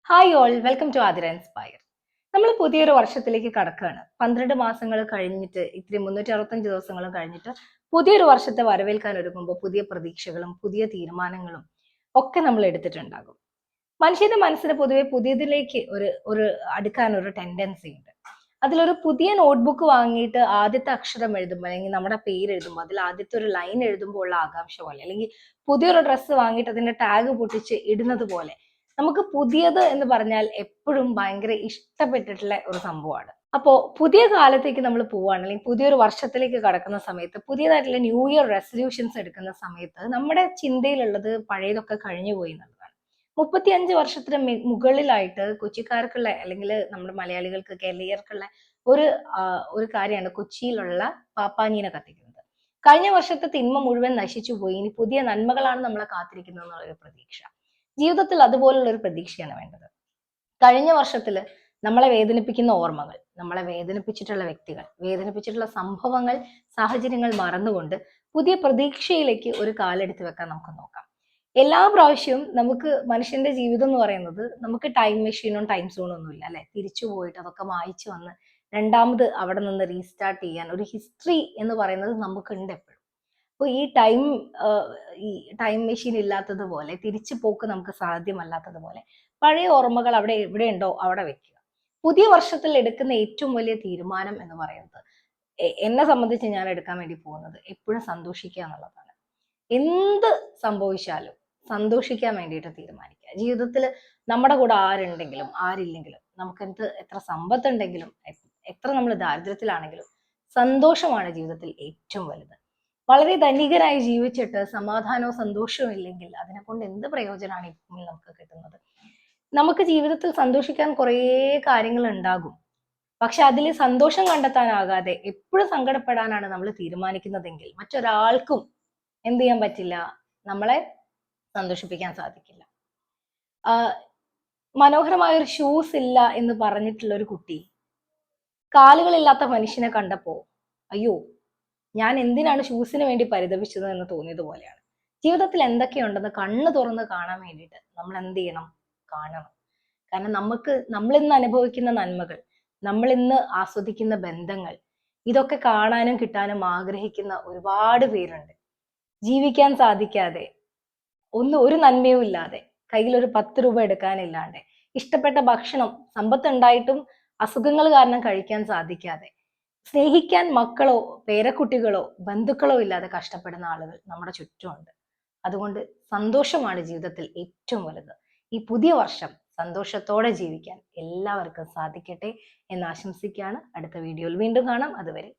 Hi all, welcome to Athira inspire. നമ്മൾ പുതിയൊരു വർഷത്തിലേക്ക് കടക്കുകയാണ്. 12 മാസങ്ങൾ കഴിഞ്ഞിട്ട്, ഇത്തിരി 365 ദിവസങ്ങളും കഴിഞ്ഞിട്ട് പുതിയൊരു വർഷത്തെ വരവേൽക്കാൻ ഒരുങ്ങുമ്പോൾ പുതിയ പ്രതീക്ഷകളും പുതിയ തീരുമാനങ്ങളും ഒക്കെ നമ്മൾ എടുത്തിട്ടുണ്ടാകും. മനുഷ്യന്റെ മനസ്സിന് പൊതുവെ പുതിയതിലേക്ക് ഒരു അടുക്കാൻ ഒരു ടെൻഡൻസി ഉണ്ട്. അതിലൊരു പുതിയ നോട്ട്ബുക്ക് വാങ്ങിയിട്ട് ആദ്യത്തെ അക്ഷരം എഴുതുമ്പോൾ, അല്ലെങ്കിൽ നമ്മുടെ പേര് എഴുതുമ്പോൾ അതിൽ ആദ്യത്തെ ഒരു ലൈൻ എഴുതുമ്പോൾ ഉള്ള ആകാംക്ഷ പോലെ, അല്ലെങ്കിൽ പുതിയൊരു ഡ്രസ്സ് വാങ്ങിയിട്ട് അതിന്റെ ടാഗ് പൊട്ടിച്ച് ഇടുന്നത് പോലെ, നമുക്ക് പുതിയത് എന്ന് പറഞ്ഞാൽ എപ്പോഴും ഭയങ്കര ഇഷ്ടപ്പെട്ടിട്ടുള്ള ഒരു സംഭവമാണ്. അപ്പോ പുതിയ കാലത്തേക്ക് നമ്മൾ പോവുകയാണ്, അല്ലെങ്കിൽ പുതിയൊരു വർഷത്തിലേക്ക് കടക്കുന്ന സമയത്ത്, പുതിയതായിട്ടുള്ള ന്യൂ ഇയർ റെസൊല്യൂഷൻസ് എടുക്കുന്ന സമയത്ത് നമ്മുടെ ചിന്തയിലുള്ളത് പഴയതൊക്കെ കഴിഞ്ഞു പോയി എന്നുള്ളതാണ്. 35 വർഷത്തിന് മുകളിലായിട്ട് കൊച്ചിക്കാർക്കുള്ള, അല്ലെങ്കിൽ നമ്മുടെ മലയാളികൾക്ക് കേരളീയർക്കുള്ള ഒരു ഒരു കാര്യമാണ് കൊച്ചിയിലുള്ള പാപ്പാഞ്ഞീനെ കത്തിക്കുന്നത്. കഴിഞ്ഞ വർഷത്തെ തിന്മ മുഴുവൻ നശിച്ചു പോയി, ഇനി പുതിയ നന്മകളാണ് നമ്മളെ കാത്തിരിക്കുന്നത് എന്നുള്ളൊരു പ്രതീക്ഷ. ജീവിതത്തിൽ അതുപോലുള്ള ഒരു പ്രതീക്ഷയാണ് വേണ്ടത്. കഴിഞ്ഞ വർഷത്തില് നമ്മളെ വേദനിപ്പിക്കുന്ന ഓർമ്മകൾ, നമ്മളെ വേദനിപ്പിച്ചിട്ടുള്ള വ്യക്തികൾ, വേദനിപ്പിച്ചിട്ടുള്ള സംഭവങ്ങൾ, സാഹചര്യങ്ങൾ മറന്നുകൊണ്ട് പുതിയ പ്രതീക്ഷയിലേക്ക് ഒരു കാലെടുത്ത് വെക്കാൻ നമുക്ക് നോക്കാം. എല്ലാ പ്രാവശ്യവും നമുക്ക് മനുഷ്യന്റെ ജീവിതം എന്ന് പറയുന്നത്, നമുക്ക് ടൈം മെഷീനും ടൈം സോണും ഒന്നും ഇല്ല അല്ലെ. തിരിച്ചു പോയിട്ട് അതൊക്കെ മായ്ച്ചു വന്ന് രണ്ടാമത് അവിടെ നിന്ന് റീസ്റ്റാർട്ട് ചെയ്യാൻ ഒരു ഹിസ്റ്ററി എന്ന് പറയുന്നത് നമുക്കുണ്ട് എപ്പോഴും. അപ്പോൾ ഈ ടൈം മെഷീൻ ഇല്ലാത്തതുപോലെ, തിരിച്ചു പോക്ക് നമുക്ക് സാധ്യമല്ലാത്തതുപോലെ, പഴയ ഓർമ്മകൾ അവിടെ എവിടെയുണ്ടോ അവിടെ വെക്കുക. പുതിയ വർഷത്തിൽ എടുക്കുന്ന ഏറ്റവും വലിയ തീരുമാനം എന്ന് പറയുന്നത്, എന്നെ സംബന്ധിച്ച് ഞാൻ എടുക്കാൻ വേണ്ടി പോകുന്നത്, എപ്പോഴും സന്തോഷിക്കുക എന്നുള്ളതാണ്. എന്ത് സംഭവിച്ചാലും സന്തോഷിക്കാൻ വേണ്ടിയിട്ട് തീരുമാനിക്കുക. ജീവിതത്തിൽ നമ്മുടെ കൂടെ ആരുണ്ടെങ്കിലും ആരില്ലെങ്കിലും, നമുക്ക് എത്ര സമ്പത്തുണ്ടെങ്കിലും എത്ര നമ്മൾ ദാരിദ്ര്യത്തിലാണെങ്കിലും, സന്തോഷമാണ് ജീവിതത്തിൽ ഏറ്റവും വലുത്. വളരെ ധനികരായി ജീവിച്ചിട്ട് സമാധാനവും സന്തോഷവും ഇല്ലെങ്കിൽ അതിനെ കൊണ്ട് എന്ത് പ്രയോജനമാണ് ഇപ്പോൾ നമുക്ക് കിട്ടുന്നത്? നമുക്ക് ജീവിതത്തിൽ സന്തോഷിക്കാൻ കുറേ കാര്യങ്ങൾ ഉണ്ടാകും. പക്ഷെ അതിൽ സന്തോഷം കണ്ടെത്താനാകാതെ എപ്പോഴും സങ്കടപ്പെടാനാണ് നമ്മൾ തീരുമാനിക്കുന്നതെങ്കിൽ, മറ്റൊരാൾക്കും എന്ത് ചെയ്യാൻ പറ്റില്ല, നമ്മളെ സന്തോഷിപ്പിക്കാൻ സാധിക്കില്ല. മനോഹരമായ ഒരു ഷൂസ് ഇല്ല എന്ന് പറഞ്ഞിട്ടുള്ള ഒരു കുട്ടി കാലുകളില്ലാത്ത മനുഷ്യനെ കണ്ടപ്പോ, അയ്യോ, ഞാൻ എന്തിനാണ് ഷൂസിന് വേണ്ടി പരിതപിച്ചത് എന്ന് തോന്നിയതുപോലെയാണ്. ജീവിതത്തിൽ എന്തൊക്കെയുണ്ടെന്ന് കണ്ണ് തുറന്ന് കാണാൻ വേണ്ടിയിട്ട് നമ്മൾ എന്ത് ചെയ്യണം? കാണണം. കാരണം നമ്മൾ ഇന്ന് അനുഭവിക്കുന്ന നന്മകൾ, നമ്മൾ ഇന്ന് ആസ്വദിക്കുന്ന ബന്ധങ്ങൾ, ഇതൊക്കെ കാണാനും കിട്ടാനും ആഗ്രഹിക്കുന്ന ഒരുപാട് പേരുണ്ട്. ജീവിക്കാൻ സാധിക്കാതെ, ഒരു നന്മയും ഇല്ലാതെ, കയ്യിൽ ഒരു 10 രൂപ എടുക്കാനില്ലാണ്ട്, ഇഷ്ടപ്പെട്ട ഭക്ഷണം സമ്പത്തുണ്ടായിട്ടും അസുഖങ്ങൾ കാരണം കഴിക്കാൻ സാധിക്കാതെ, സ്നേഹിക്കാൻ മക്കളോ പേരക്കുട്ടികളോ ബന്ധുക്കളോ ഇല്ലാതെ കഷ്ടപ്പെടുന്ന ആളുകൾ നമ്മുടെ ചുറ്റുമുണ്ട്. അതുകൊണ്ട് സന്തോഷമാണ് ജീവിതത്തിൽ ഏറ്റവും വലുത്. ഈ പുതിയ വർഷം സന്തോഷത്തോടെ ജീവിക്കാൻ എല്ലാവർക്കും സാധിക്കട്ടെ എന്ന് ആശംസിക്കുകയാണ്. അടുത്ത വീഡിയോയിൽ വീണ്ടും കാണാം. അതുവരെ